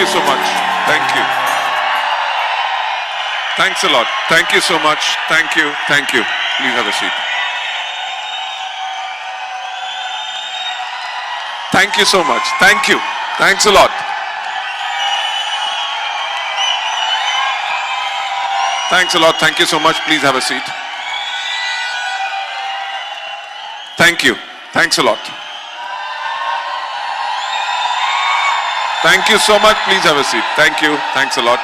you so much. Thank you. Thanks a lot. Thank you so much. Thank you. Thank you. Please have a seat. Thank you so much. Thank you. Thanks a lot. Thanks a lot. Thank you so much. Please have a seat. Thank you. Thanks a lot. Thank you so much. Please have a seat. Thank you. Thanks a lot.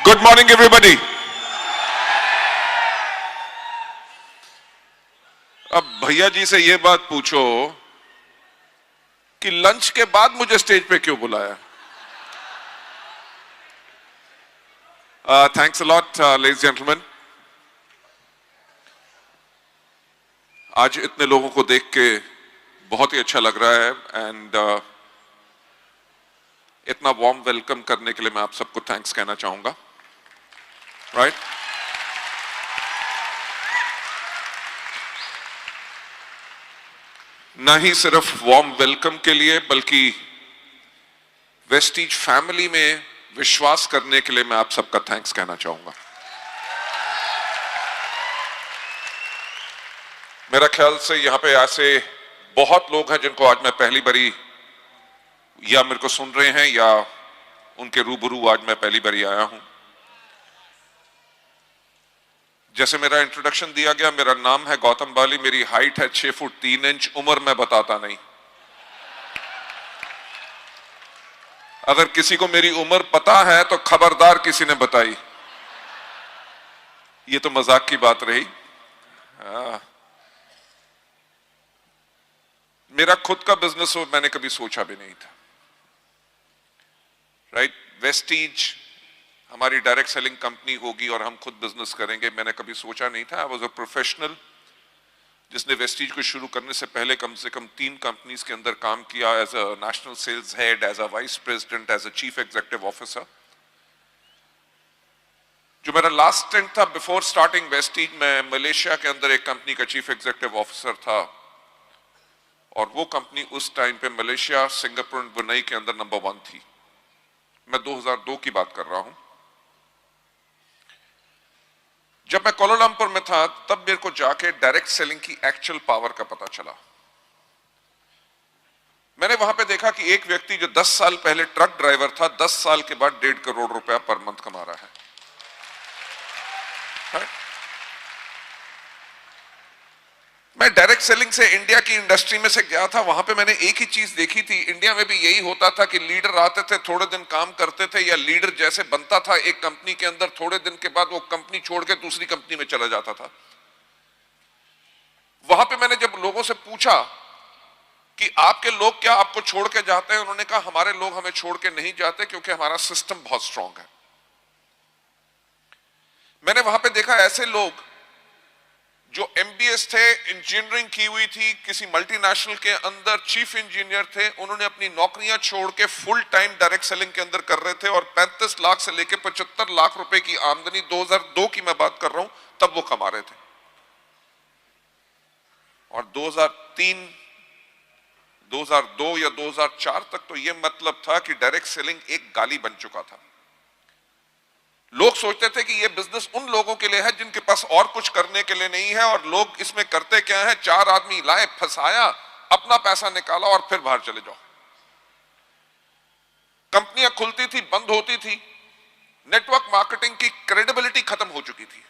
Good morning, everybody. अब भैया जी से ये बात पूछो कि lunch के बाद मुझे स्टेज पे क्यों बुलाया? Thanks a lot, ladies and gentlemen. आज इतने लोगों को देख के बहुत ही अच्छा लग रहा है एंड इतना वार्म वेलकम करने के लिए मैं आप सबको थैंक्स कहना चाहूंगा, राइट? ना ही सिर्फ वार्म वेलकम के लिए बल्कि वेस्टीज फैमिली में विश्वास करने के लिए मैं आप सबका थैंक्स कहना चाहूंगा। मेरा ख्याल से यहां पे ऐसे बहुत लोग हैं जिनको आज मैं पहली बारी या मेरे को सुन रहे हैं या उनके रूबरू आज मैं पहली बारी आया हूं। जैसे मेरा इंट्रोडक्शन दिया गया, मेरा नाम है गौतम बाली, मेरी हाइट है 6 फुट 3 इंच, उम्र मैं बताता नहीं। अगर किसी को मेरी उम्र पता है तो खबरदार किसी ने बताई। ये तो मजाक की बात रही। मेरा खुद का बिजनेस हो मैंने कभी सोचा भी नहीं था, राइट? वेस्टीज हमारी डायरेक्ट सेलिंग कंपनी होगी और हम खुद बिजनेस करेंगे, मैंने कभी सोचा नहीं था। आई वाज अ प्रोफेशनल जिसने वेस्टीज को शुरू करने से कम 3 कंपनीज के अंदर काम किया, as a national sales head, as a vice president, as a chief executive officer. जो मेरा लास्ट स्टेंट था बिफोर स्टार्टिंग वेस्टीज, मैं मलेशिया के अंदर एक कंपनी का चीफ एग्जीक्यूटिव ऑफिसर था और वो कंपनी उस टाइम पे मलेशिया, सिंगापुर और ब्रुनेई के अंदर नंबर 1 थी। मैं 2002 की बात कर रहा हूं। जब मैं कोलालंपुर में था तब मेरे को जाके डायरेक्ट सेलिंग की एक्चुअल पावर का पता चला। मैंने वहां पे देखा कि एक व्यक्ति जो 10 साल पहले ट्रक ड्राइवर था, 10 साल के बाद 1.5 करोड़ रुपया पर मंथ कमा रहा है। मैं डायरेक्ट सेलिंग से इंडिया की इंडस्ट्री में से गया था, वहां पे मैंने एक ही चीज देखी थी। इंडिया में भी यही होता था कि लीडर आते थे, थोड़े दिन काम करते थे, या लीडर जैसे बनता था एक कंपनी के अंदर, थोड़े दिन के बाद वो कंपनी छोड़ के दूसरी कंपनी में चला जाता था। वहां पे मैंने जब लोगों से पूछा कि आपके लोग क्या आपको छोड़ के जाते हैं, उन्होंने कहा हमारे लोग हमें छोड़ के नहीं जाते क्योंकि हमारा सिस्टम बहुत स्ट्रांग है। मैंने वहां पे देखा ऐसे लोग जो एमबीएस थे, इंजीनियरिंग की हुई थी, किसी मल्टीनेशनल के अंदर चीफ इंजीनियर थे, उन्होंने अपनी नौकरियां छोड़ के फुल टाइम डायरेक्ट सेलिंग के अंदर कर रहे थे और 35 लाख से लेकर 75 लाख रुपए की आमदनी 2002 की मैं बात कर रहा हूं तब वो कमा रहे थे। और 2002 या 2004 तक तो ये मतलब था कि डायरेक्ट सेलिंग एक गाली बन चुका था। लोग सोचते थे कि ये बिजनेस उन लोगों के लिए है जिनके पास और कुछ करने के लिए नहीं है, और लोग इसमें करते क्या है, 4 आदमी लाए, फंसाया, अपना पैसा निकाला और फिर बाहर चले जाओ। कंपनियां खुलती थी, बंद होती थी, नेटवर्क मार्केटिंग की क्रेडिबिलिटी खत्म हो चुकी थी।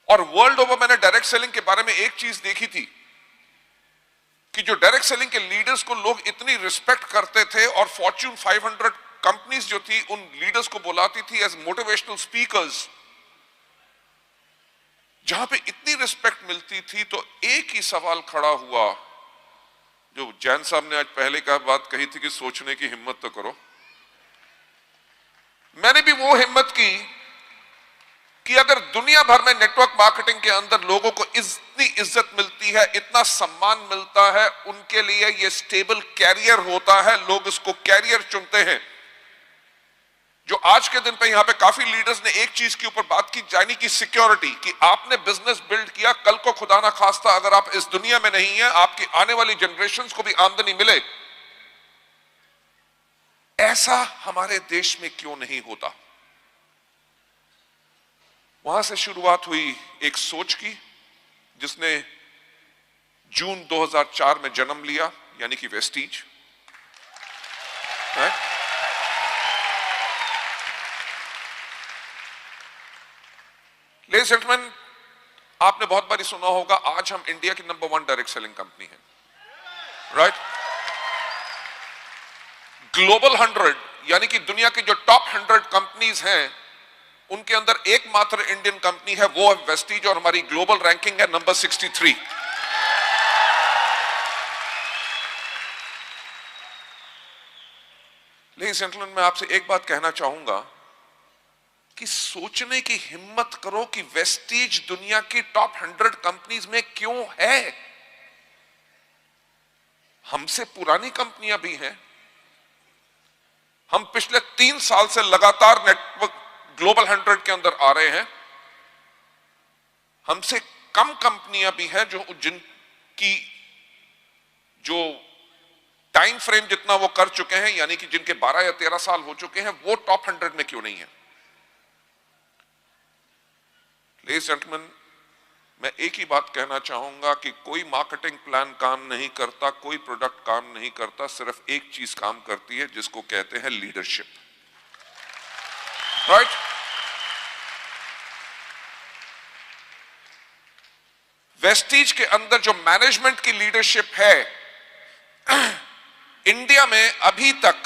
और वर्ल्ड ओवर मैंने डायरेक्ट सेलिंग के बारे में एक चीज देखी थी कि जो डायरेक्ट सेलिंग के लीडर्स को लोग इतनी रिस्पेक्ट करते थे और फॉर्च्यून 500 कंपनीज जो थी उन लीडर्स को बुलाती थी एज मोटिवेशनल स्पीकर्स। जहां पे इतनी रिस्पेक्ट मिलती थी तो एक ही सवाल खड़ा हुआ, जो जैन साहब ने आज पहले का बात कही थी कि सोचने की हिम्मत तो करो। मैंने भी वो हिम्मत की कि अगर दुनिया भर में नेटवर्क मार्केटिंग के अंदर लोगों को इतनी इज्जत मिलती है, इतना सम्मान मिलता है, उनके लिए ये स्टेबल कैरियर होता है, लोग इसको कैरियर चुनते हैं। जो आज के दिन पे यहां पे काफी लीडर्स ने एक चीज के ऊपर बात की, यानी कि सिक्योरिटी, कि आपने बिजनेस बिल्ड किया, कल को खुदा ना खास्ता अगर आप इस दुनिया में नहीं है, आपकी आने वाली जनरेशंस को भी आमदनी मिले, ऐसा हमारे देश में क्यों नहीं होता? वहां से शुरुआत हुई एक सोच की जिसने जून 2004 में जन्म लिया, यानी कि वेस्टीज। लेडीज जेंटलमैन, आपने बहुत बारी सुना होगा आज हम इंडिया की नंबर 1 डायरेक्ट सेलिंग कंपनी है, राइट? ग्लोबल 100 यानी कि दुनिया की जो टॉप 100 कंपनीज हैं उनके अंदर एकमात्र इंडियन कंपनी है, वो है वेस्टीज, और हमारी ग्लोबल रैंकिंग है नंबर 63। लेडीज जेंटलमैन, मैं आपसे एक बात कहना चाहूंगा कि सोचने की हिम्मत करो कि वेस्टीज दुनिया की टॉप 100 कंपनीज में क्यों है। हमसे पुरानी कंपनियां भी हैं। हम पिछले 3 साल से लगातार नेटवर्क ग्लोबल 100 के अंदर आ रहे हैं। हमसे कम कंपनियां भी हैं जिनकी जो टाइम फ्रेम जितना वो कर चुके हैं, यानी कि जिनके 12 या 13 साल हो चुके हैं, वो टॉप 100 में क्यों नहीं है? लेडीज जेंटलमैन, मैं एक ही बात कहना चाहूंगा कि कोई मार्केटिंग प्लान काम नहीं करता, कोई प्रोडक्ट काम नहीं करता, सिर्फ एक चीज काम करती है जिसको कहते हैं लीडरशिप, राइट? वेस्टीज के अंदर जो मैनेजमेंट की लीडरशिप है, इंडिया में अभी तक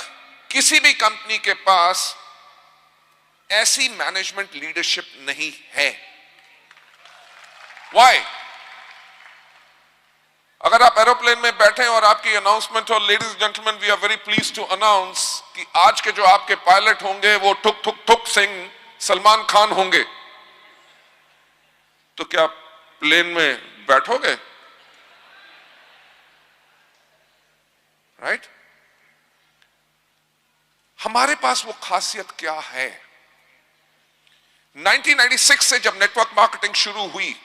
किसी भी कंपनी के पास ऐसी मैनेजमेंट लीडरशिप नहीं है। Why? अगर आप एरोप्लेन में बैठे और आपकी अनाउंसमेंट हो, ladies gentleman, we are very pleased to announce कि आज के जो आपके पायलट होंगे वो ठुक ठुक ठुक सिंह सलमान खान होंगे, तो क्या प्लेन में बैठोगे? राइट? हमारे पास वो खासियत क्या है? 1996 से जब नेटवर्क मार्केटिंग शुरू हुई,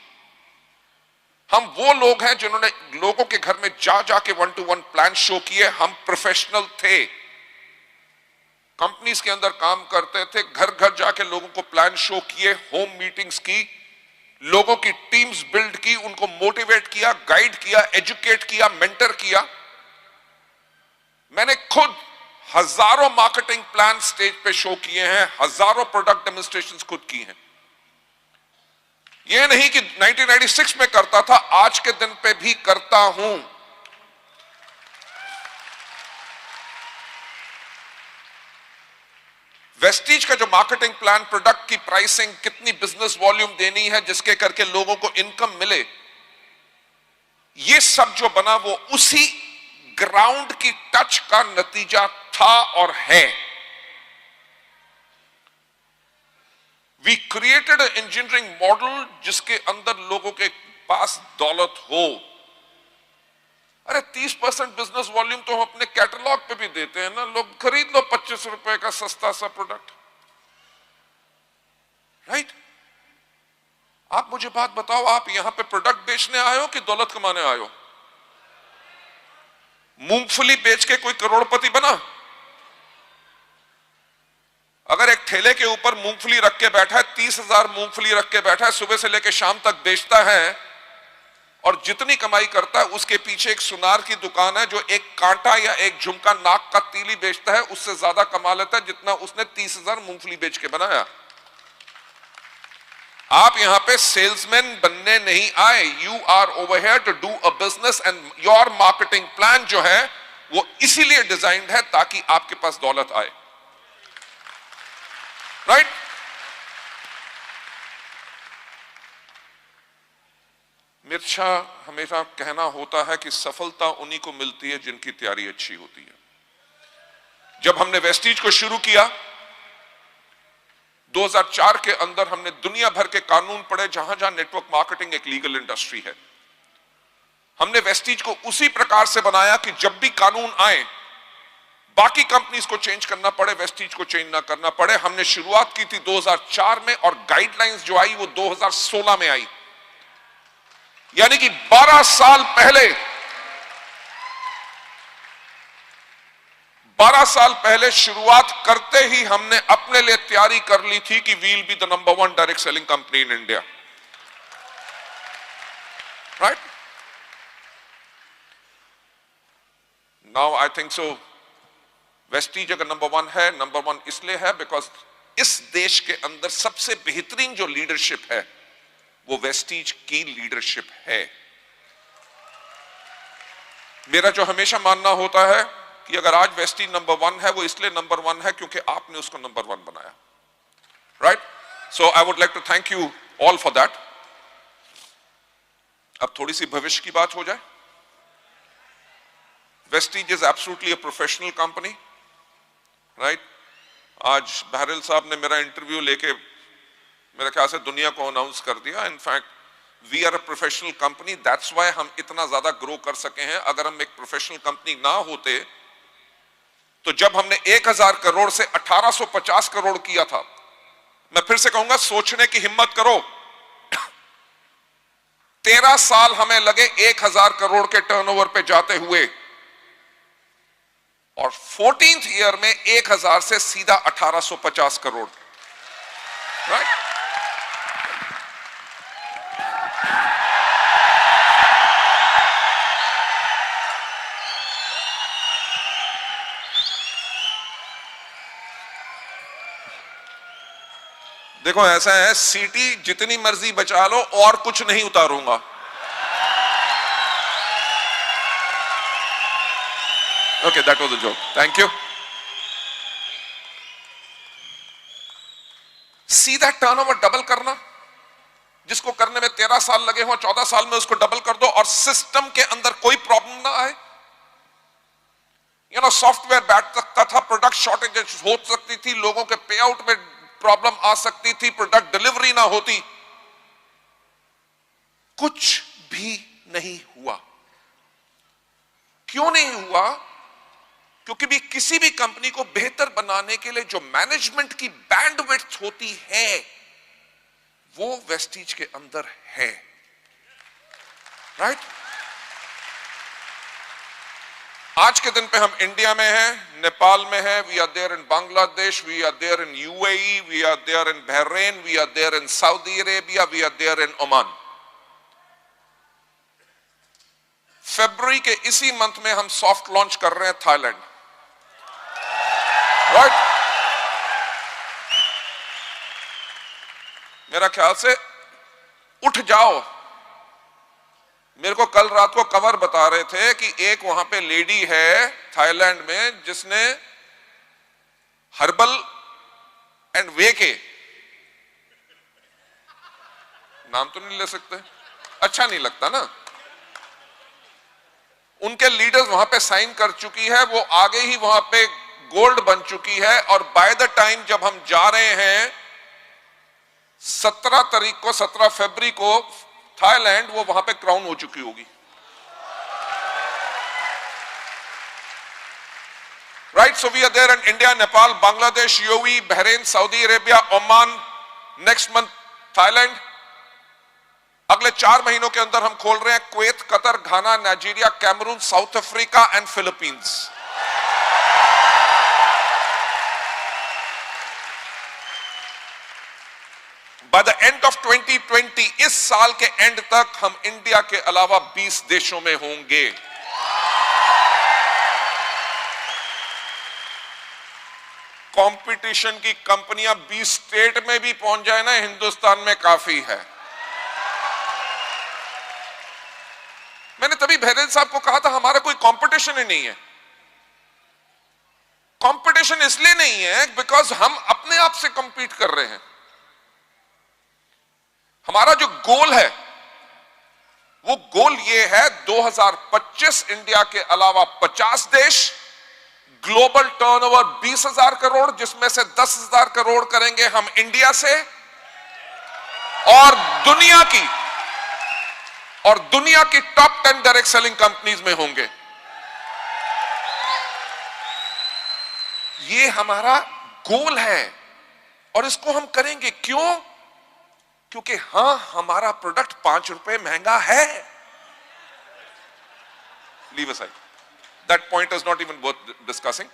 हम वो लोग हैं जिन्होंने लोगों के घर में जा जाके 1-to-1 प्लान शो किए। हम प्रोफेशनल थे, कंपनीज के अंदर काम करते थे, घर घर जाके लोगों को प्लान शो किए, होम मीटिंग्स की, लोगों की टीम्स बिल्ड की, उनको मोटिवेट किया, गाइड किया, एजुकेट किया, मेंटर किया। मैंने खुद हजारों मार्केटिंग प्लान स्टेज पे शो किए हैं, हजारों प्रोडक्ट डेमोन्स्ट्रेशंस खुद की हैं। यह नहीं कि 1996 में करता था, आज के दिन पे भी करता हूं। वेस्टीज का जो मार्केटिंग प्लान, प्रोडक्ट की प्राइसिंग, कितनी बिजनेस वॉल्यूम देनी है जिसके करके लोगों को इनकम मिले, ये सब जो बना वो उसी ग्राउंड की टच का नतीजा था और है। We created a engineering model जिसके अंदर लोगों के पास दौलत हो। अरे 30% बिजनेस वॉल्यूम तो हम अपने कैटलॉग पे भी देते हैं ना, लोग खरीद लो 25 रुपए का सस्ता सा प्रोडक्ट, राइट? आप मुझे बात बताओ, आप यहां पे प्रोडक्ट बेचने आए हो कि दौलत कमाने आए हो? मूंगफली बेच के कोई करोड़पति बना? अगर एक ठेले के ऊपर मूंगफली रख के बैठा है, 30,000 मूंगफली रख के बैठा है, सुबह से लेकर शाम तक बेचता है और जितनी कमाई करता है उसके पीछे एक सुनार की दुकान है जो एक कांटा या एक झुमका नाक का तीली बेचता है, उससे ज्यादा कमा लेता है जितना उसने 30,000 मूंगफली बेच के बनाया। आप यहां पे सेल्समैन बनने नहीं आए, you are over here to do a business and your marketing plan जो है वो इसीलिए डिजाइन्ड है ताकि आपके पास दौलत आए, राइट? मेरा हमेशा कहना होता है कि सफलता उन्हीं को मिलती है जिनकी तैयारी अच्छी होती है। जब हमने वेस्टीज को शुरू किया 2004 के अंदर, हमने दुनिया भर के कानून पढ़े जहां जहां नेटवर्क मार्केटिंग एक लीगल इंडस्ट्री है। हमने वेस्टीज को उसी प्रकार से बनाया कि जब भी कानून आए, बाकी कंपनीज को चेंज करना पड़े, वेस्टीज को चेंज ना करना पड़े। हमने शुरुआत की थी 2004 में और गाइडलाइंस जो आई वो 2016 में आई, यानी कि 12 साल पहले 12 साल पहले शुरुआत करते ही हमने अपने लिए तैयारी कर ली थी कि we'll be the number 1 direct selling company in India, right? Now I think so Vestige अगर नंबर 1 है, नंबर 1 इसलिए है बिकॉज इस देश के अंदर सबसे बेहतरीन जो लीडरशिप है वो वेस्टीज की लीडरशिप है। मेरा जो हमेशा मानना होता है कि अगर आज वेस्टीज नंबर 1 है, वो इसलिए नंबर 1 है क्योंकि आपने उसको नंबर 1 बनाया, right? So I would like to thank you all for that. अब थोड़ी सी भविष्य की बात हो जाए। Vestige is absolutely a professional company, right? आज बहरल साहब ने मेरा इंटरव्यू लेके मेरे ख्याल से दुनिया को अनाउंस कर दिया। In fact we are a professional company, that's why हम इतना ज्यादा ग्रो कर सके हैं। अगर हम एक प्रोफेशनल कंपनी ना होते तो जब हमने 1000 करोड़ से 1850 करोड़ किया था, मैं फिर से कहूंगा सोचने की हिम्मत करो। 13 साल हमें लगे 1000 करोड़ के टर्नओवर पे जाते हुए, और 14th ईयर में 1000 से सीधा 1850 करोड़, राइट? देखो ऐसा है, सीटी जितनी मर्जी बचा लो और कुछ नहीं उतारूंगा। Okay, that was a joke, thank you. सीधा टर्नओवर डबल करना, जिसको करने में 13 साल लगे हो, 14 साल में उसको डबल कर दो और सिस्टम के अंदर कोई प्रॉब्लम ना आए। सॉफ्टवेयर बैठ सकता था, प्रोडक्ट शॉर्टेज हो सकती थी, लोगों के पे आउट में प्रॉब्लम आ सकती थी, प्रोडक्ट डिलीवरी ना होती, कुछ भी नहीं हुआ। क्यों नहीं हुआ? क्योंकि भी किसी भी कंपनी को बेहतर बनाने के लिए जो मैनेजमेंट की बैंडविड्थ होती है वो वेस्टीज के अंदर है, राइट? आज के दिन पे हम इंडिया में हैं, नेपाल में हैं, we are there in Bangladesh, we are there in UAE, we are there in Bahrain, we are there in Saudi Arabia, we are there in Oman. फरवरी के इसी मंथ में हम सॉफ्ट लॉन्च कर रहे हैं थाईलैंड, राइट? मेरा ख्याल से उठ जाओ। मेरे को कल रात को कवर बता रहे थे कि एक वहां पे लेडी है थाईलैंड में जिसने हर्बल एंड वे के, नाम तो नहीं ले सकते, अच्छा नहीं लगता ना, उनके लीडर्स वहां पे साइन कर चुकी है, वो आगे ही वहां पे गोल्ड बन चुकी है, और बाय द टाइम जब हम जा रहे हैं 17 तारीख को, 17 फरवरी को थाईलैंड, वो वहां पे क्राउन हो चुकी होगी, right? So we are there in India, Nepal, Bangladesh, UAE, Bahrain, Saudi Arabia, Oman, next month Thailand. अगले 4 महीनों के अंदर हम खोल रहे हैं Kuwait, Qatar, Ghana, Nigeria, Cameroon, South Africa and Philippines. By the end of 2020, इस साल के एंड तक हम इंडिया के अलावा 20 देशों में होंगे। कंपटीशन की कंपनियां 20 स्टेट में भी पहुंच जाए ना, हिंदुस्तान में काफी है। मैंने तभी बहरेल साहब को कहा था हमारा कोई कंपटीशन ही नहीं है। कंपटीशन इसलिए नहीं है बिकॉज हम अपने आप से कंपीट कर रहे हैं। हमारा जो गोल है वो गोल ये है 2025 इंडिया के अलावा 50 देश, ग्लोबल टर्नओवर 20,000 करोड़, जिसमें से 10,000 करोड़ करेंगे हम इंडिया से, और दुनिया की टॉप 10 डायरेक्ट सेलिंग कंपनीज में होंगे। ये हमारा गोल है और इसको हम करेंगे। क्यों? क्योंकि हां, हमारा प्रोडक्ट 5 रुपए महंगा है। Leave aside, that point is not even worth discussing.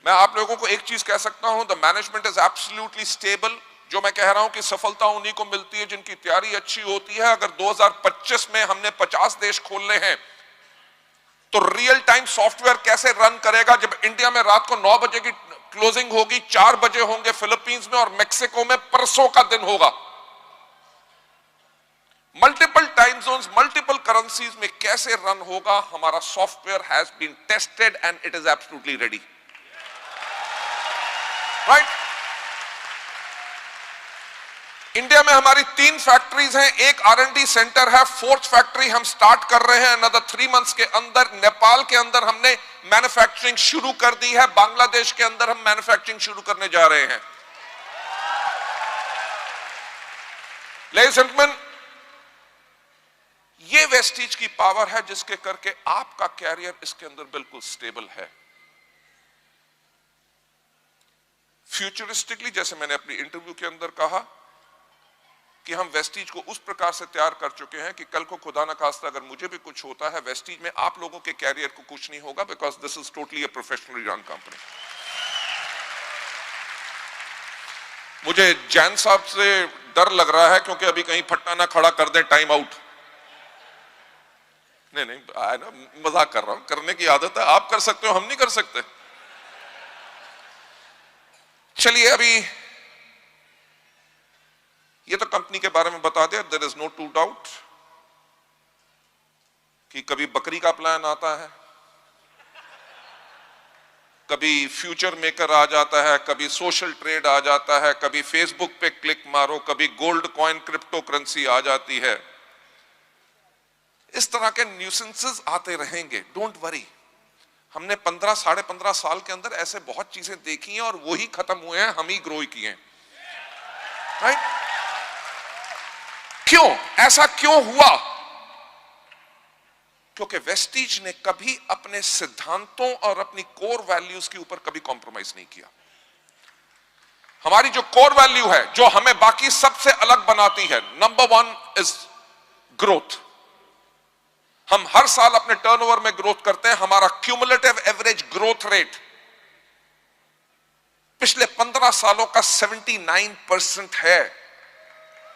मैं आप लोगों को एक चीज कह सकता हूं, the management is absolutely stable. जो मैं कह रहा हूं कि सफलता उन्हीं को मिलती है जिनकी तैयारी अच्छी होती है। अगर 2025 में हमने 50 देश खोलने हैं तो रियल टाइम सॉफ्टवेयर कैसे रन करेगा जब इंडिया में रात को 9 बजे की क्लोजिंग होगी, 4 बजे होंगे फिलीपींस में और मेक्सिको में परसों का दिन होगा। Multiple time zones, multiple currencies में कैसे रन होगा, हमारा software has been tested and it is absolutely ready, right. India में हमारी 3 फैक्ट्रीज हैं, एक R&D सेंटर है, 4th फैक्ट्री हम स्टार्ट कर रहे हैं अनदर 3 मंथ्स के अंदर। नेपाल के अंदर हमने मैन्युफैक्चरिंग शुरू कर दी है, बांग्लादेश के अंदर हम मैन्युफैक्चरिंग शुरू करने जा रहे हैं। लेडीज एंड जेंटलमैन, ये वेस्टीज की पावर है जिसके करके आपका कैरियर इसके अंदर बिल्कुल स्टेबल है। फ्यूचरिस्टिकली, जैसे मैंने अपनी इंटरव्यू के अंदर कहा कि हम वेस्टीज को उस प्रकार से तैयार कर चुके हैं कि कल को खुदा ना खास्ता अगर मुझे भी कुछ होता है वेस्टीज में, आप लोगों के कैरियर को कुछ नहीं होगा, because this is totally a professionally run company. मुझे जैन साहब से डर लग रहा है क्योंकि अभी कहीं फट्टा ना खड़ा कर दे, टाइम आउट। नहीं, मजाक कर रहा हूं, करने की आदत है, आप कर सकते हो, हम नहीं कर सकते। चलिए, अभी ये तो कंपनी के बारे में बता दिया। There is no two doubt कि कभी बकरी का प्लान आता है, कभी फ्यूचर मेकर आ जाता है, कभी सोशल ट्रेड आ जाता है, कभी फेसबुक पे क्लिक मारो, कभी गोल्ड कॉइन क्रिप्टो करेंसी आ जाती है। इस तरह के न्यूसेंसेस आते रहेंगे, डोंट वरी। हमने 15 - 15.5 साल के अंदर ऐसे बहुत चीजें देखी हैं और वही खत्म हुए हैं, हम ही ग्रो किए हैं, राइट। क्यों ऐसा क्यों हुआ? क्योंकि वेस्टीज ने कभी अपने सिद्धांतों और अपनी कोर वैल्यूज के ऊपर कभी कॉम्प्रोमाइज नहीं किया। हमारी जो कोर वैल्यू है, जो हमें बाकी सबसे अलग बनाती है, नंबर 1 इज ग्रोथ। हम हर साल अपने टर्नओवर में ग्रोथ करते हैं। हमारा क्यूमुलेटिव एवरेज ग्रोथ रेट पिछले 15 सालों का 79% है।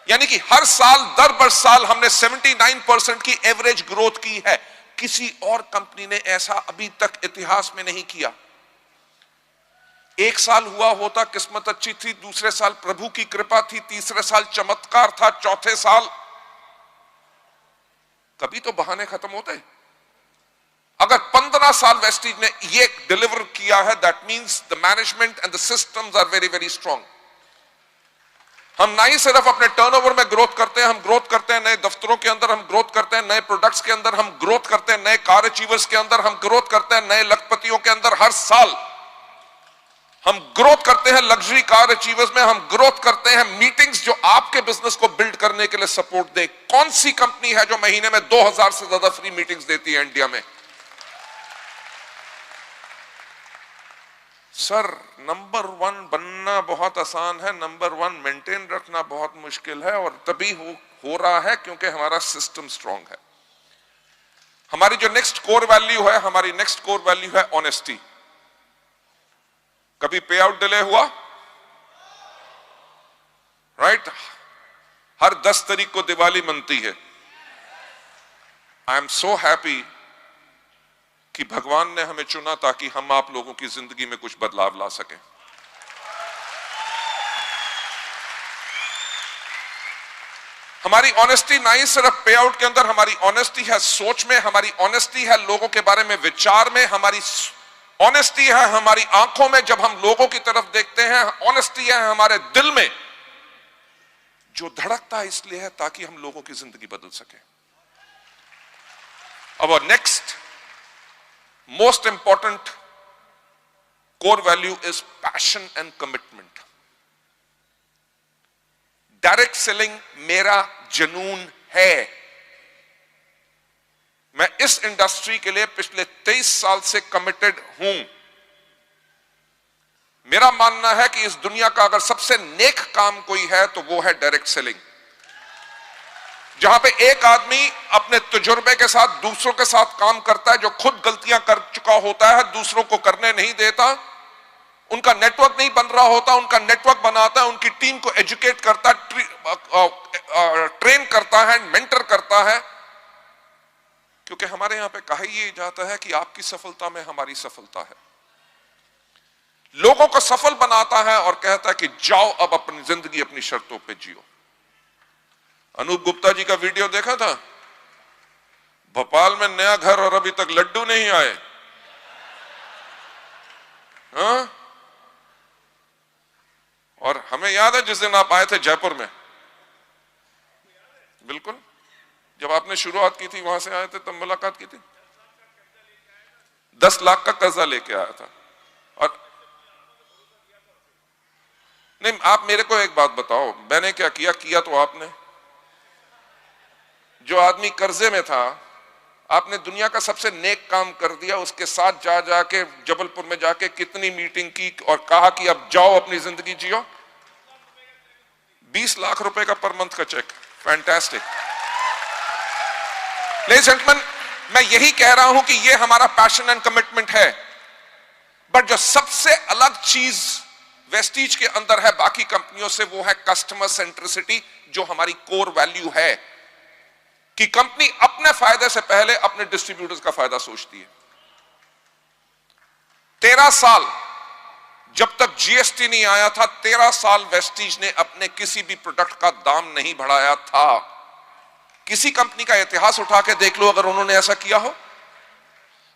यानी कि हर साल दर बर साल हमने 79% की एवरेज ग्रोथ की है। किसी और कंपनी ने ऐसा अभी तक इतिहास में नहीं किया। एक साल हुआ होता, किस्मत अच्छी थी, दूसरे साल प्रभु की कृपा थी, तीसरे साल चमत्कार था, चौथे साल कभी तो बहाने खत्म होते। अगर 15 साल वेस्टीज ने ये डिलीवर किया है, that means the management and the systems are very very strong. हम ना ही सिर्फ अपने टर्नओवर में ग्रोथ करते हैं, हम ग्रोथ करते हैं नए दफ्तरों के अंदर, हम ग्रोथ करते हैं नए प्रोडक्ट्स के अंदर, हम ग्रोथ करते हैं नए कार अचीवर्स के अंदर, हम ग्रोथ करते हैं नए लखपतियों के अंदर। हर साल हम ग्रोथ करते हैं लग्जरी कार अचीवर्स में, हम ग्रोथ करते हैं मीटिंग्स जो आपके बिजनेस को बिल्ड करने के लिए सपोर्ट दे। कौन सी कंपनी है जो महीने में 2000 से ज्यादा फ्री मीटिंग्स देती है इंडिया में? सर, नंबर 1 बनना बहुत आसान है, नंबर 1 मेंटेन रखना बहुत मुश्किल है, और तभी हो रहा है क्योंकि हमारा सिस्टम स्ट्रांग है। हमारी जो नेक्स्ट कोर वैल्यू है, हमारी नेक्स्ट कोर वैल्यू है ऑनेस्टी। कभी पे आउट डिले हुआ? राइट। हर 10 तारीख को दिवाली मनती है। आई एम सो हैप्पी कि भगवान ने हमें चुना ताकि हम आप लोगों की जिंदगी में कुछ बदलाव ला सकें। हमारी ऑनेस्टी ना ही सिर्फ पे आउट के अंदर, हमारी ऑनेस्टी है सोच में, हमारी ऑनेस्टी है लोगों के बारे में विचार में, हमारी ऑनेस्टी है हमारी आंखों में जब हम लोगों की तरफ देखते हैं, ऑनेस्टी है हमारे दिल में जो धड़कता है इसलिए है ताकि हम लोगों की जिंदगी बदल सके। अब next most important core value is passion and commitment. Direct selling मेरा जुनून है। मैं इस इंडस्ट्री के लिए पिछले 23 साल से कमिटेड हूं। मेरा मानना है कि इस दुनिया का अगर सबसे नेक काम कोई है तो वो है डायरेक्ट सेलिंग, जहां पे एक आदमी अपने तजुर्बे के साथ दूसरों के साथ काम करता है, जो खुद गलतियां कर चुका होता है दूसरों को करने नहीं देता, उनका नेटवर्क नहीं बन रहा होता, उनका नेटवर्क बनाता है, उनकी टीम को एजुकेट करता, ट्रेन करता है, मेंटर करता है। क्योंकि हमारे यहां पे कहा ही जाता है कि आपकी सफलता में हमारी सफलता है। लोगों को सफल बनाता है और कहता है कि जाओ अब अपनी जिंदगी अपनी शर्तों पे जियो। अनूप गुप्ता जी का वीडियो देखा था, भोपाल में नया घर और अभी तक लड्डू नहीं आए। हाँ? और हमें याद है जिस दिन आप आए थे जयपुर में, बिल्कुल, जब आपने शुरुआत की थी वहां से आए थे, तब मुलाकात की थी। 10 लाख का कर्जा लेके आया था। और नहीं, आप मेरे को एक बात बताओ, मैंने क्या किया? किया तो आपने। जो आदमी कर्जे में था, आपने दुनिया का सबसे नेक काम कर दिया, उसके साथ जाके जबलपुर में जाके कितनी मीटिंग की और कहा कि अब जाओ अपनी जिंदगी जियो। 20 लाख रुपए का पर मंथ का check. Fantastic. Ladies and gentleman, मैं यही कह रहा हूं कि यह हमारा पैशन एंड कमिटमेंट है। बट जो सबसे अलग चीज वेस्टीज के अंदर है बाकी कंपनियों से, वो है कस्टमर सेंट्रिसिटी, जो हमारी कोर वैल्यू है कि कंपनी अपने फायदे से पहले अपने डिस्ट्रीब्यूटर्स का फायदा सोचती है। 13 साल जब तक जीएसटी नहीं आया था, 13 साल वेस्टीज ने अपने किसी भी प्रोडक्ट का दाम नहीं बढ़ाया था। किसी कंपनी का इतिहास उठा के देख लो अगर उन्होंने ऐसा किया हो।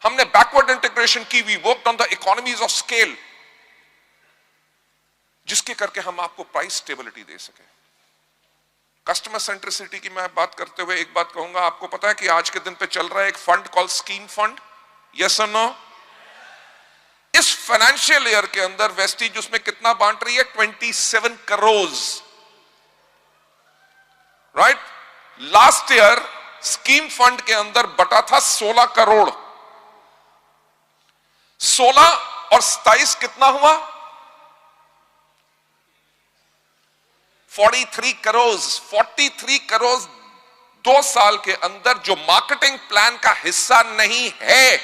हमने बैकवर्ड इंटीग्रेशन की, we worked on the economies of scale, जिसके करके हम आपको प्राइस स्टेबिलिटी दे सके। कस्टमर सेंट्रिसिटी की मैं बात करते हुए एक बात कहूंगा, आपको पता है कि आज के दिन पे चल रहा है एक fund call scheme fund, yes और नो? इस फाइनेंशियल ईयर के अंदर वेस्टीज उसमें कितना बांट रही है? 27 crore. Right? Last year scheme fund के अंदर बटा था 16 करोड़। 16 और 27 कितना हुआ? 43 करोड़। 43 करोड़ 2 साल के अंदर जो मार्केटिंग प्लान का हिस्सा नहीं है,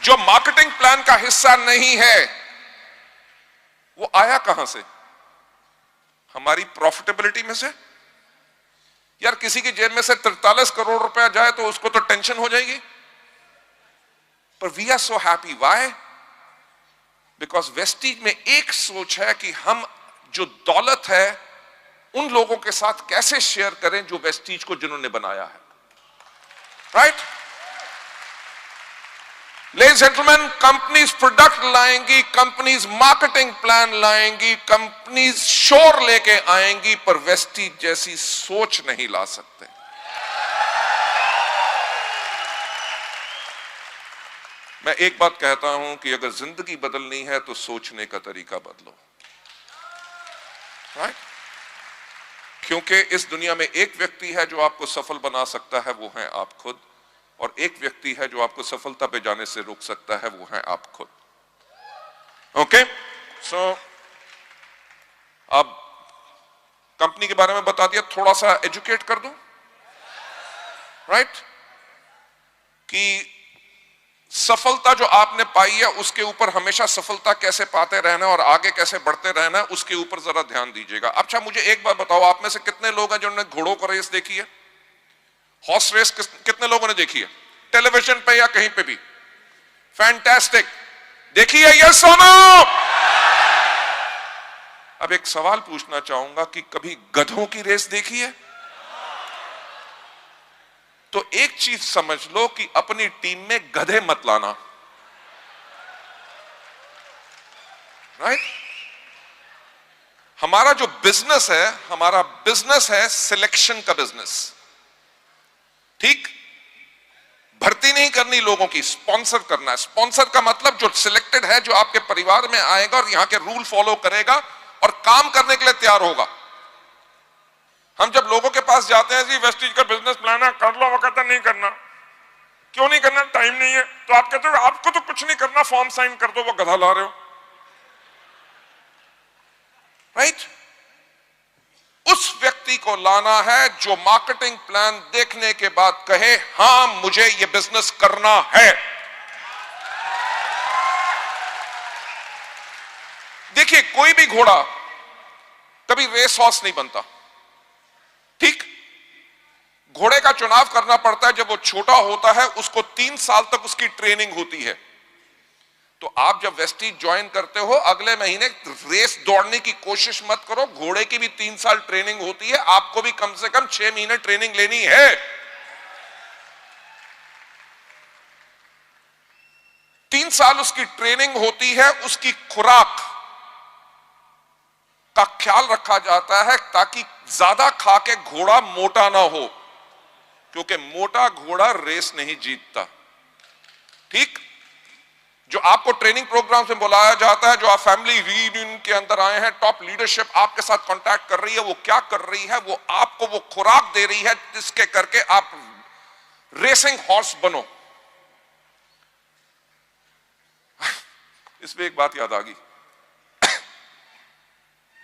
जो मार्केटिंग प्लान का हिस्सा नहीं है, वो आया कहां से? हमारी प्रॉफिटेबिलिटी में से। यार किसी की जेब में से 43 करोड़ रुपया जाए तो उसको तो टेंशन हो जाएगी, पर we are so happy. Why? Because Vestige में एक सोच है कि हम जो दौलत है उन लोगों के साथ कैसे शेयर करें जो वेस्टीज को जिन्होंने बनाया है। Right? Ladies gentleman, companies product लाएंगी, कंपनीज मार्केटिंग प्लान लाएंगी, कंपनीज शोर लेके आएंगी, पर वेस्टीज जैसी सोच नहीं ला सकते। मैं एक बात कहता हूं कि अगर जिंदगी बदलनी है तो सोचने का तरीका बदलो। राइट? क्योंकि इस दुनिया में एक व्यक्ति है जो आपको सफल बना सकता है, वो है आप खुद, और एक व्यक्ति है जो आपको सफलता पे जाने से रोक सकता है, वो है आप खुद। ओके? सो अब कंपनी के बारे में बता दिया, थोड़ा सा एजुकेट कर दूं। राइट? कि सफलता जो आपने पाई है उसके ऊपर हमेशा सफलता कैसे पाते रहना और आगे कैसे बढ़ते रहना, उसके ऊपर जरा ध्यान दीजिएगा। अच्छा, मुझे एक बात बताओ, आप में से कितने लोग हैं जिन्होंने घोड़ों का रेस देखी है? हॉर्स रेस कितने लोगों ने देखी है? टेलीविजन पे या कहीं पे भी? फैंटास्टिक। देखी है? यस और नो? अब एक सवाल पूछना चाहूंगा कि कभी गधों की रेस देखी है? तो एक चीज समझ लो कि अपनी टीम में गधे मत लाना। राइट? हमारा जो बिजनेस है, हमारा बिजनेस है सिलेक्शन का बिजनेस। ठीक? भर्ती नहीं करनी लोगों की, स्पॉन्सर करना है। स्पॉन्सर का मतलब जो सिलेक्टेड है, जो आपके परिवार में आएगा और यहां के रूल फॉलो करेगा और काम करने के लिए तैयार होगा। हम जब लोगों के पास जाते हैं, जी वेस्टीज का बिजनेस प्लान है, कर लो, वो कहता नहीं करना। क्यों नहीं करना? टाइम नहीं है। तो आप कहते हो आपको तो कुछ नहीं करना, फॉर्म साइन कर दो, वो गधा ला रहे हो। राइट? उस व्यक्ति को लाना है जो मार्केटिंग प्लान देखने के बाद कहे, हां मुझे यह बिजनेस करना है। देखिए, कोई भी घोड़ा कभी रेस हॉर्स नहीं बनता, ठीक? घोड़े का चुनाव करना पड़ता है जब वो छोटा होता है, उसको 3 साल तक उसकी ट्रेनिंग होती है। तो आप जब वेस्टीज ज्वाइन करते हो, अगले महीने रेस दौड़ने की कोशिश मत करो। घोड़े की भी 3 साल ट्रेनिंग होती है, आपको भी कम से कम 6 महीने ट्रेनिंग लेनी है। 3 साल उसकी ट्रेनिंग होती है, उसकी खुराक का ख्याल रखा जाता है ताकि ज्यादा खा के घोड़ा मोटा ना हो, क्योंकि मोटा घोड़ा रेस नहीं जीतता, ठीक? जो आपको ट्रेनिंग प्रोग्राम से बुलाया जाता है, जो आप फैमिली रीयूनियन के अंदर आए हैं, टॉप लीडरशिप आपके साथ कांटेक्ट कर रही है, वो क्या कर रही है? वो आपको वो खुराक दे रही है जिसके करके आप रेसिंग हॉर्स बनो। इसमें एक बात याद आ गई।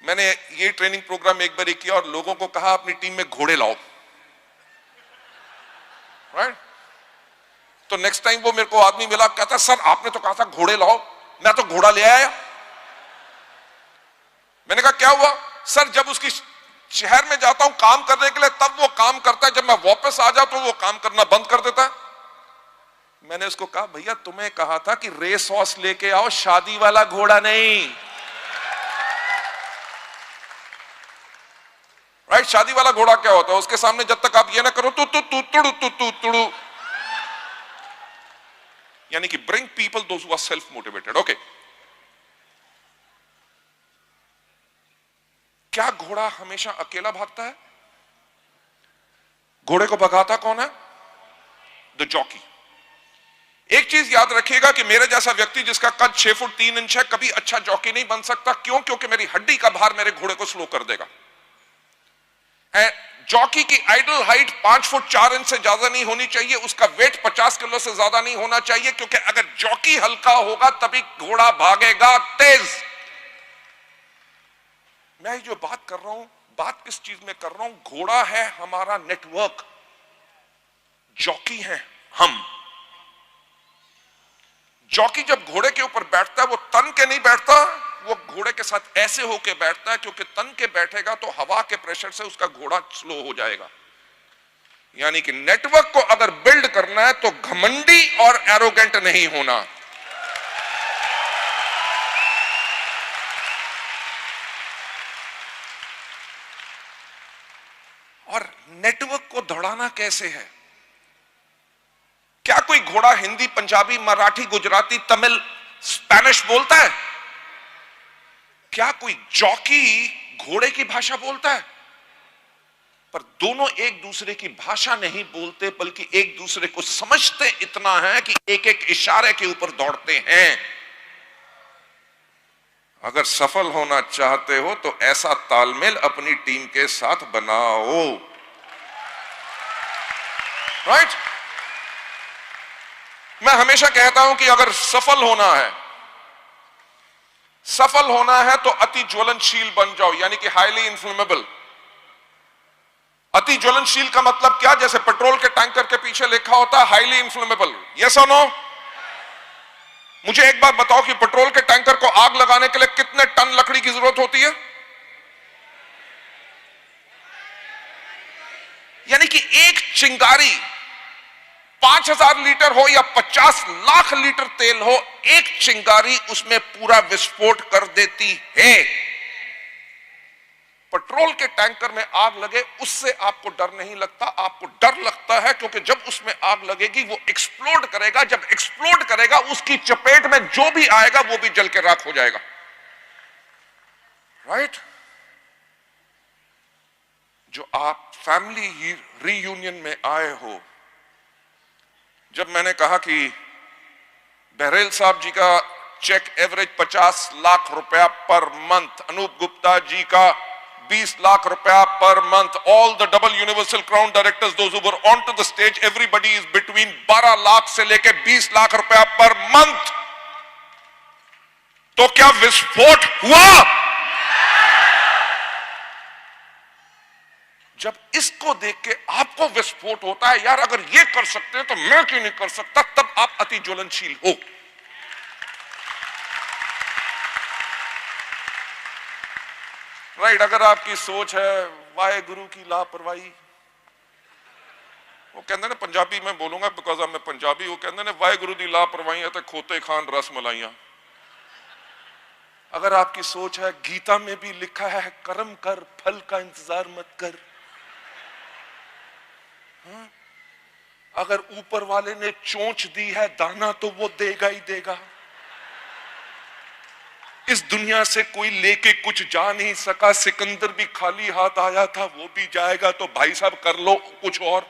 मैंने ये ट्रेनिंग प्रोग्राम एक बार किया और लोगों को कहा अपनी टीम में घोड़े लाओ, राइट? तो नेक्स्ट टाइम वो मेरे को आदमी मिला, कहता सर आपने तो कहा था घोड़े लाओ, मैं तो घोड़ा ले आया। मैंने कहा क्या हुआ? सर जब उसकी शहर में जाता हूं काम करने के लिए तब वो काम करता है, जब मैं वापस आ जाता हूं वो काम करना बंद कर देता है। मैंने उसको कहा भैया तुम्हें कहा था कि रेस हॉर्स लेके आओ, शादी वाला घोड़ा नहीं, राइट? शादी वाला घोड़ा क्या होता है? उसके सामने जब तक आप ये ना करो तू तू तू तुड़ू तू तू तुड़ू, यानी कि bring people those who are self motivated. Okay, क्या घोड़ा हमेशा अकेला भागता है? घोड़े को भगाता कौन है? The jockey. एक चीज याद रखिएगा कि मेरे जैसा व्यक्ति जिसका कद 6 फुट 3 इंच है कभी अच्छा जॉकी नहीं बन सकता। क्यों? क्योंकि मेरी हड्डी का भार मेरे घोड़े को स्लो कर देगा। जॉकी की आइडल हाइट 5 फुट 4 इंच से ज्यादा नहीं होनी चाहिए, उसका वेट 50 किलो से ज्यादा नहीं होना चाहिए, क्योंकि अगर जॉकी हल्का होगा तभी घोड़ा भागेगा तेज। मैं जो बात कर रहा हूं, बात किस चीज में कर रहा हूं? घोड़ा है हमारा नेटवर्क, जॉकी है हम। जॉकी जब घोड़े के ऊपर बैठता है वो तन के नहीं बैठता, वो घोड़े के साथ ऐसे होके बैठता है, क्योंकि तन के बैठेगा तो हवा के प्रेशर से उसका घोड़ा स्लो हो जाएगा। यानी कि नेटवर्क को अगर बिल्ड करना है तो घमंडी और एरोगेंट नहीं होना। और नेटवर्क को दौड़ाना कैसे है? क्या कोई घोड़ा हिंदी, पंजाबी, मराठी, गुजराती, तमिल, स्पेनिश बोलता है? क्या कोई जॉकी घोड़े की भाषा बोलता है? पर दोनों एक दूसरे की भाषा नहीं बोलते, बल्कि एक दूसरे को समझते इतना है कि एक एक इशारे के ऊपर दौड़ते हैं। अगर सफल होना चाहते हो तो ऐसा तालमेल अपनी टीम के साथ बनाओ, राइट? मैं हमेशा कहता हूं कि अगर सफल होना है तो अति ज्वलनशील बन जाओ, यानी कि हाईली इन्फ्लेमेबल। अति ज्वलनशील का मतलब क्या? जैसे पेट्रोल के टैंकर के पीछे लिखा होता है हाईली इन्फ्लेमेबल। यस और नो? मुझे एक बात बताओ कि पेट्रोल के टैंकर को आग लगाने के लिए कितने टन लकड़ी की जरूरत होती है? यानी कि एक चिंगारी 5000 लीटर हो या 50 लाख लीटर तेल हो, एक चिंगारी उसमें पूरा विस्फोट कर देती है। पेट्रोल के टैंकर में आग लगे उससे आपको डर नहीं लगता, आपको डर लगता है क्योंकि जब उसमें आग लगेगी वो एक्सप्लोड करेगा। जब एक्सप्लोड करेगा उसकी चपेट में जो भी आएगा वो भी जल के राख हो जाएगा, राइट? जो आप फैमिली रीयूनियन में आए हो, जब मैंने कहा कि बहरेल साहब जी का चेक एवरेज 50 लाख रुपया पर मंथ, अनूप गुप्ता जी का 20 लाख रुपया per month, all the double universal crown directors those who were on to the stage, everybody is between 12 lakh से लेके 20 लाख रुपया पर मंथ। तो क्या विस्फोट हुआ? जब इसको देख के आपको विस्फोट होता है, यार अगर ये कर सकते हैं तो मैं क्यों नहीं कर सकता, तब आप अति ज्वलनशील हो। राइट, अगर आपकी सोच है वाहे गुरु की लापरवाही, वो कहते ने पंजाबी में बोलूंगा बिकॉज मैं पंजाबी, वो कहते ने वाहे गुरु की लापरवाही तो खोते खान रस मलाइया। अगर आपकी सोच है, गीता में भी लिखा है कर्म कर फल का इंतजार मत कर, हाँ? अगर ऊपर वाले ने चोंच दी है दाना तो वो देगा ही देगा। इस दुनिया से कोई लेके कुछ जा नहीं सका, सिकंदर भी खाली हाथ आया था, वो भी जाएगा, तो भाई साहब कर लो कुछ और।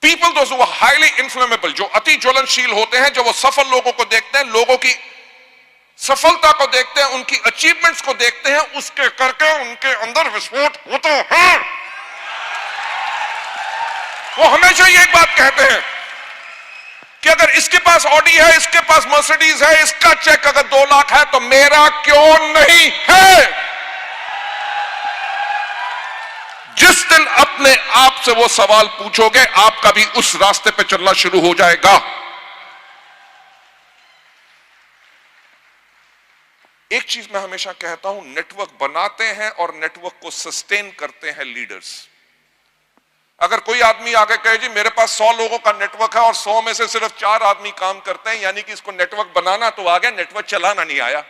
People those who are highly inflammable, जो अति ज्वलनशील होते हैं, जो वो सफल लोगों को देखते हैं, लोगों की सफलता को देखते हैं, उनकी अचीवमेंट्स को देखते हैं, उसके करके उनके अंदर विस्फोट होता है। वो हमेशा ये एक बात कहते हैं कि अगर इसके पास ऑडी है, इसके पास मर्सिडीज है, इसका चेक अगर 2 लाख है तो मेरा क्यों नहीं है। जिस दिन अपने आप से वो सवाल पूछोगे, आपका भी उस रास्ते पे चलना शुरू हो जाएगा। एक चीज मैं हमेशा कहता हूं, नेटवर्क बनाते हैं और नेटवर्क को सस्टेन करते हैं लीडर्स। अगर कोई आदमी आके कहे जी मेरे पास 100 लोगों का नेटवर्क है और 100 में से सिर्फ 4 आदमी काम करते हैं, यानी कि इसको नेटवर्क बनाना तो आ गया, नेटवर्क चलाना नहीं आया।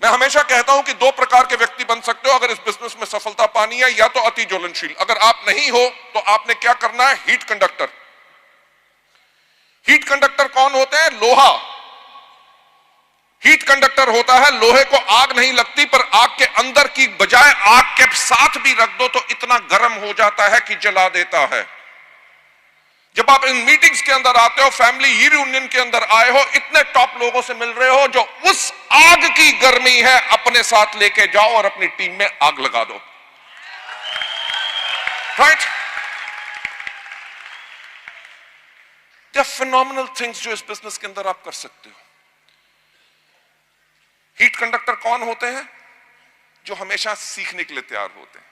मैं हमेशा कहता हूं कि 2 प्रकार के व्यक्ति बन सकते हो अगर इस बिजनेस में सफलता पानी है, या तो अति ज्वलनशील। अगर आप नहीं हो तो आपने क्या करना है, हीट कंडक्टर। हीट कंडक्टर कौन होते हैं, लोहा। हीट कंडक्टर होता है, लोहे को आग नहीं लगती, पर आग के अंदर की बजाय आग के साथ भी रख दो तो इतना गर्म हो जाता है कि जला देता है। जब आप इन मीटिंग्स के अंदर आते हो, फैमिली रियूनियन के अंदर आए हो, इतने टॉप लोगों से मिल रहे हो जो उस आग की गर्मी है, अपने साथ लेके जाओ और अपनी टीम में आग लगा दो। Right? They are phenomenal things जो इस बिजनेस के अंदर आप कर सकते हो। हीट कंडक्टर कौन होते हैं, जो हमेशा सीखने के लिए तैयार होते हैं।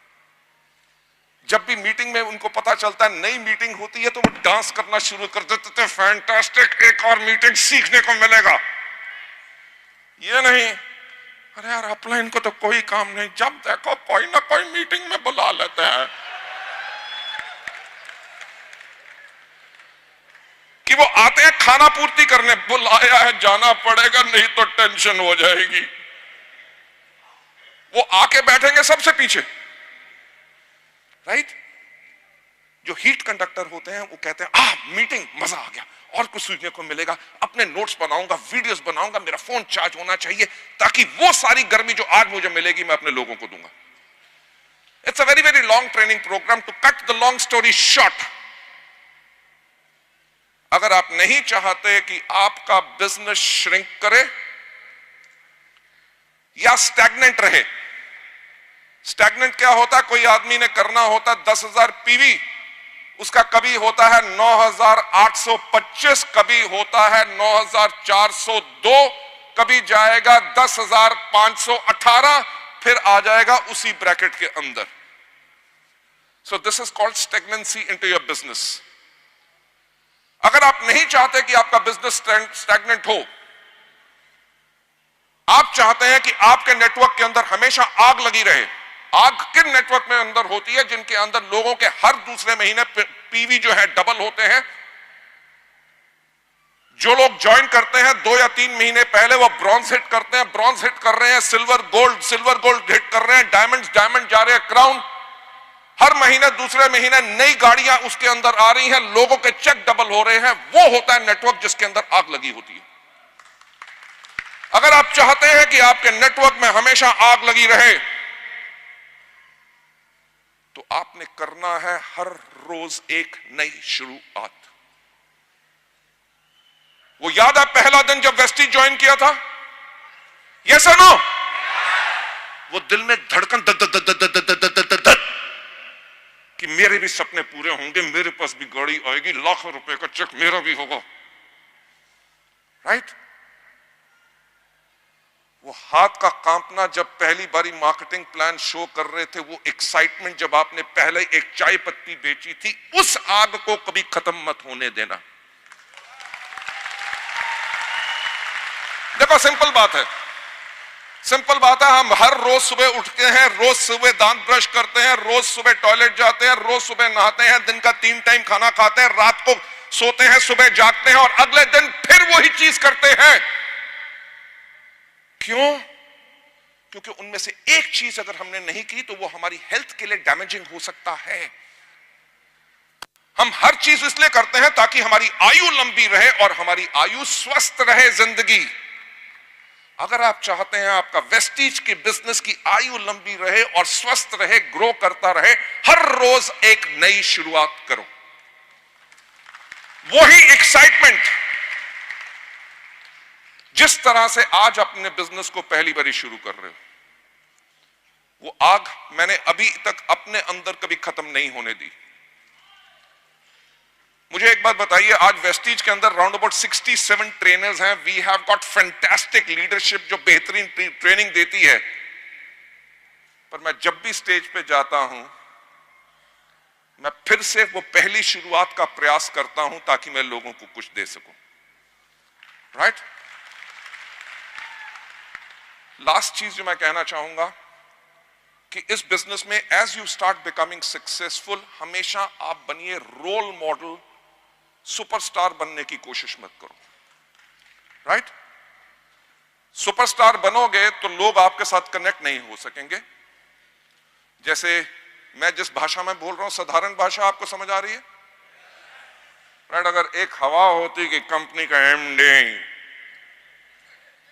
जब भी मीटिंग में उनको पता चलता है नई मीटिंग होती है तो वो डांस करना शुरू कर देते थे, फैंटास्टिक, एक और मीटिंग सीखने को मिलेगा। ये नहीं, अरे यार अपलाइन को तो कोई काम नहीं, जब देखो कोई ना कोई मीटिंग में बुला लेते हैं कि वो आते हैं खाना पूर्ति करने, बुलाया है जाना पड़ेगा नहीं तो टेंशन हो जाएगी। वो आके बैठेंगे सबसे पीछे। राइट? जो हीट कंडक्टर होते हैं वो कहते हैं मीटिंग मजा आ गया, और कुछ सीखने को मिलेगा, अपने नोट्स बनाऊंगा, वीडियोस बनाऊंगा, मेरा फोन चार्ज होना चाहिए ताकि वो सारी गर्मी जो आज मुझे मिलेगी मैं अपने लोगों को दूंगा। It's a very very long training programme. To cut the long story short, अगर आप नहीं चाहते कि आपका बिजनेस श्रिंक करे या स्टैग्नेंट रहे, स्टैग्नेंट क्या होता है, कोई आदमी ने करना होता 10,000 पीवी, उसका कभी होता है 9,825, कभी होता है 9,402, कभी जाएगा 10,518, फिर आ जाएगा उसी ब्रैकेट के अंदर। So this is called stagnancy into your business. अगर आप नहीं चाहते कि आपका बिजनेस स्टैग्नेंट हो, आप चाहते हैं कि आपके नेटवर्क के अंदर हमेशा आग लगी रहे। आग किन नेटवर्क में अंदर होती है, जिनके अंदर लोगों के हर दूसरे महीने पीवी जो है डबल होते हैं। जो लोग ज्वाइन करते हैं 2 या 3 महीने पहले वो ब्रॉन्ज हिट करते हैं, ब्रॉन्ज हिट कर रहे हैं, सिल्वर गोल्ड हिट कर रहे हैं, डायमंड जा रहे हैं, क्राउन। हर महीने दूसरे महीने नई गाड़ियां उसके अंदर आ रही हैं, लोगों के चेक डबल हो रहे हैं। वो होता है नेटवर्क जिसके अंदर आग लगी होती है। अगर आप चाहते हैं कि आपके नेटवर्क में हमेशा आग लगी रहे तो आपने करना है हर रोज एक नई शुरुआत। वो याद है पहला दिन जब वेस्टी ज्वाइन किया था, यस और नो? वो दिल में धड़कन दद कि मेरे भी सपने पूरे होंगे, मेरे पास भी गाड़ी आएगी, लाखों रुपए का चेक मेरा भी होगा। राइट? वो हाथ का कांपना जब पहली बारी मार्केटिंग प्लान शो कर रहे थे, वो एक्साइटमेंट जब आपने पहले एक चाय पत्ती बेची थी, उस आग को कभी खत्म मत होने देना। देखो सिंपल बात है, सिंपल बात है, हम हर रोज सुबह उठते हैं, रोज सुबह दांत ब्रश करते हैं, रोज सुबह टॉयलेट जाते हैं, रोज सुबह नहाते हैं, दिन का 3 टाइम खाना खाते हैं, रात को सोते हैं, सुबह जागते हैं और अगले दिन फिर वही चीज करते हैं। क्यों? क्योंकि उनमें से एक चीज अगर हमने नहीं की तो वो हमारी हेल्थ के लिए डैमेजिंग हो सकता है। हम हर चीज इसलिए करते हैं ताकि हमारी आयु लंबी रहे और हमारी आयु स्वस्थ रहे जिंदगी। अगर आप चाहते हैं आपका वेस्टीज के बिजनेस की आयु लंबी रहे और स्वस्थ रहे, ग्रो करता रहे, हर रोज एक नई शुरुआत करो। वही एक्साइटमेंट जिस तरह से आज अपने बिजनेस को पहली बारी शुरू कर रहे हो, वो आग मैंने अभी तक अपने अंदर कभी खत्म नहीं होने दी। मुझे एक बात बताइए, आज वेस्टीज के अंदर राउंड अबाउट 67 ट्रेनर्स हैं। We have got fantastic leadership जो बेहतरीन ट्रेनिंग देती है। पर मैं जब भी स्टेज पे जाता हूं, मैं फिर से वो पहली शुरुआत का प्रयास करता हूं ताकि मैं लोगों को कुछ दे सकूं। राइट? लास्ट चीज जो मैं कहना चाहूंगा कि इस बिजनेस में as you start becoming successful, हमेशा आप बनिए रोल मॉडल। सुपरस्टार बनने की कोशिश मत करो। राइट? सुपरस्टार बनोगे तो लोग आपके साथ कनेक्ट नहीं हो सकेंगे। जैसे मैं जिस भाषा में बोल रहा हूं, साधारण भाषा आपको समझ आ रही है? राइट? अगर एक हवा होती कि कंपनी का एमडी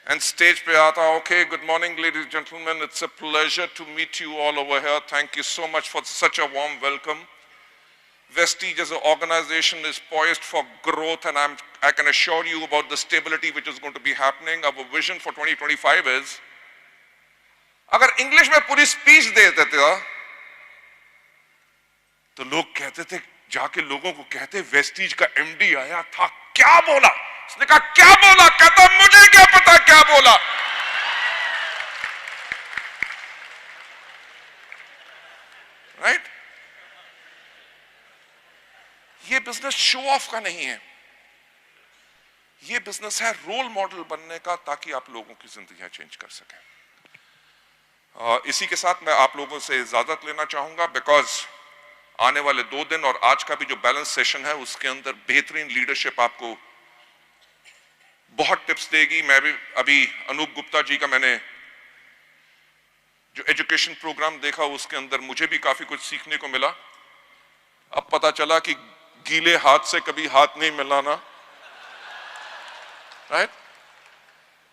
एंड स्टेज पे आता, okay, good morning ladies gentleman, it's a pleasure to meet you all over here, thank you so much for such a warm welcome. Vestige as an organization is poised for growth, and I can assure you about the stability which is going to be happening. Our vision for 2025 is, अगर English में पूरी speech दे देते थे तो लोग कहते थे, जाके लोगों को कहते, वेस्टीज का एमडी आया था, क्या बोला? उसने कहा क्या बोला? कहता मुझे क्या पता क्या बोला। राइट? ये बिजनेस शो ऑफ का नहीं है, ये बिजनेस है रोल मॉडल बनने का, ताकि आप लोगों की जिंदगियां चेंज कर सकें। इसी के साथ मैं आप लोगों से इजाजत लेना चाहूंगा, बिकॉज आने वाले 2 दिन और आज का भी जो बैलेंस सेशन है उसके अंदर बेहतरीन लीडरशिप आपको बहुत टिप्स देगी। मैं भी अभी अनूप गुप्ता जी का मैंने जो एजुकेशन प्रोग्राम देखा उसके अंदर मुझे भी काफी कुछ सीखने को मिला। अब पता चला कि गीले हाथ से कभी हाथ नहीं मिलाना। राइट?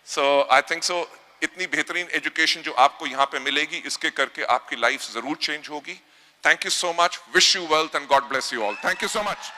सो आई थिंक सो इतनी बेहतरीन एजुकेशन जो आपको यहां पे मिलेगी, इसके करके आपकी लाइफ जरूर चेंज होगी। Thank you so much, wish you wealth and God bless you all. Thank you so much.